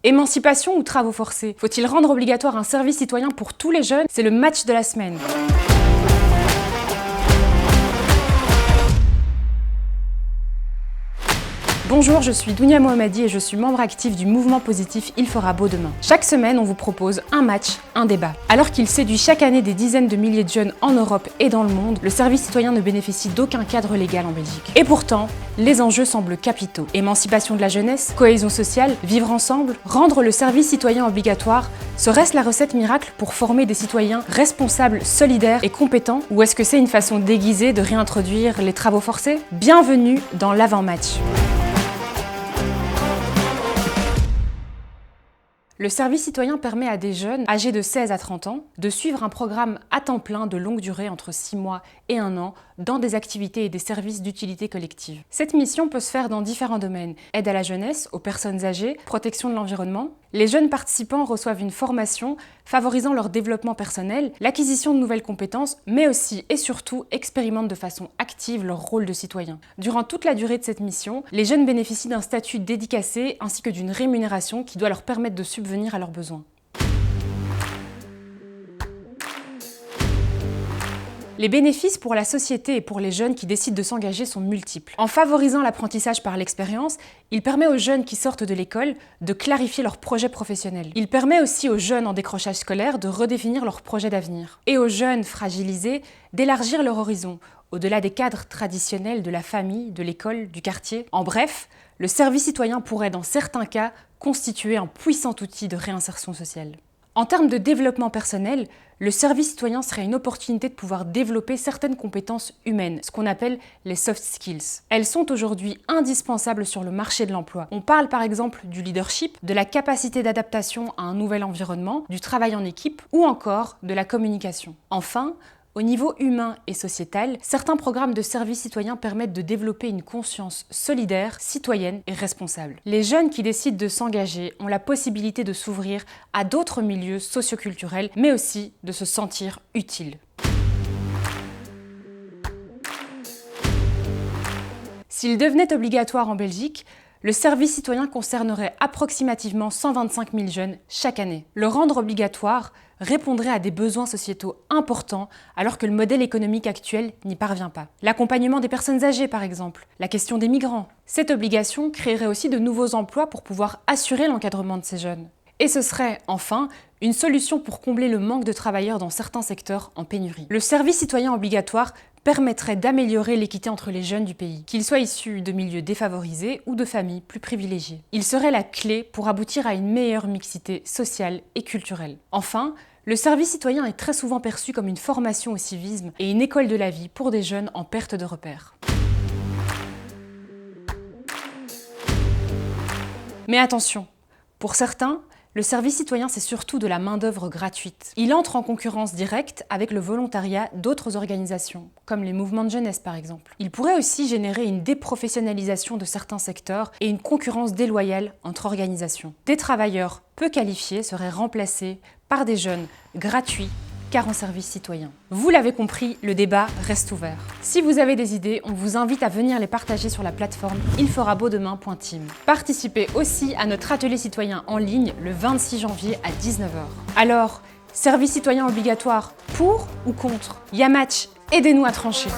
Émancipation ou travaux forcés? Faut-il rendre obligatoire un service citoyen pour tous les jeunes? C'est le match de la semaine. Bonjour, je suis Dounia Mohammadi et je suis membre actif du mouvement positif Il fera beau demain. Chaque semaine, on vous propose un match, un débat. Alors qu'il séduit chaque année des dizaines de milliers de jeunes en Europe et dans le monde, le service citoyen ne bénéficie d'aucun cadre légal en Belgique. Et pourtant, les enjeux semblent capitaux. Émancipation de la jeunesse, cohésion sociale, vivre ensemble, rendre le service citoyen obligatoire, serait-ce la recette miracle pour former des citoyens responsables, solidaires et compétents? Ou est-ce que c'est une façon déguisée de réintroduire les travaux forcés? Bienvenue dans l'avant-match. Le service citoyen permet à des jeunes âgés de 16 à 30 ans de suivre un programme à temps plein de longue durée entre 6 mois et 1 an dans des activités et des services d'utilité collective. Cette mission peut se faire dans différents domaines. Aide à la jeunesse, aux personnes âgées, protection de l'environnement. Les jeunes participants reçoivent une formation favorisant leur développement personnel, l'acquisition de nouvelles compétences, mais aussi et surtout expérimentent de façon active leur rôle de citoyen. Durant toute la durée de cette mission, les jeunes bénéficient d'un statut dédicacé ainsi que d'une rémunération qui doit leur permettre de subvenir à leurs besoins. Les bénéfices pour la société et pour les jeunes qui décident de s'engager sont multiples. En favorisant l'apprentissage par l'expérience, il permet aux jeunes qui sortent de l'école de clarifier leurs projets professionnels. Il permet aussi aux jeunes en décrochage scolaire de redéfinir leurs projets d'avenir. Et aux jeunes fragilisés d'élargir leur horizon, au-delà des cadres traditionnels de la famille, de l'école, du quartier. En bref, le service citoyen pourrait dans certains cas constituer un puissant outil de réinsertion sociale. En termes de développement personnel, le service citoyen serait une opportunité de pouvoir développer certaines compétences humaines, ce qu'on appelle les soft skills. Elles sont aujourd'hui indispensables sur le marché de l'emploi. On parle par exemple du leadership, de la capacité d'adaptation à un nouvel environnement, du travail en équipe ou encore de la communication. Enfin, au niveau humain et sociétal, certains programmes de service citoyen permettent de développer une conscience solidaire, citoyenne et responsable. Les jeunes qui décident de s'engager ont la possibilité de s'ouvrir à d'autres milieux socioculturels, mais aussi de se sentir utiles. S'il devenait obligatoire en Belgique, le service citoyen concernerait approximativement 125 000 jeunes chaque année. Le rendre obligatoire répondrait à des besoins sociétaux importants alors que le modèle économique actuel n'y parvient pas. L'accompagnement des personnes âgées par exemple, la question des migrants. Cette obligation créerait aussi de nouveaux emplois pour pouvoir assurer l'encadrement de ces jeunes. Et ce serait, enfin, une solution pour combler le manque de travailleurs dans certains secteurs en pénurie. Le service citoyen obligatoire permettrait d'améliorer l'équité entre les jeunes du pays, qu'ils soient issus de milieux défavorisés ou de familles plus privilégiées. Il serait la clé pour aboutir à une meilleure mixité sociale et culturelle. Enfin, le service citoyen est très souvent perçu comme une formation au civisme et une école de la vie pour des jeunes en perte de repères. Mais attention, pour certains, le service citoyen, c'est surtout de la main-d'œuvre gratuite. Il entre en concurrence directe avec le volontariat d'autres organisations, comme les mouvements de jeunesse par exemple. Il pourrait aussi générer une déprofessionnalisation de certains secteurs et une concurrence déloyale entre organisations. Des travailleurs peu qualifiés seraient remplacés par des jeunes gratuits, car en service citoyen. Vous l'avez compris, le débat reste ouvert. Si vous avez des idées, on vous invite à venir les partager sur la plateforme ilferabeaudemain.team. Participez aussi à notre atelier citoyen en ligne le 26 janvier à 19 h. Alors, service citoyen obligatoire, pour ou contre? Y'a match, aidez-nous à trancher.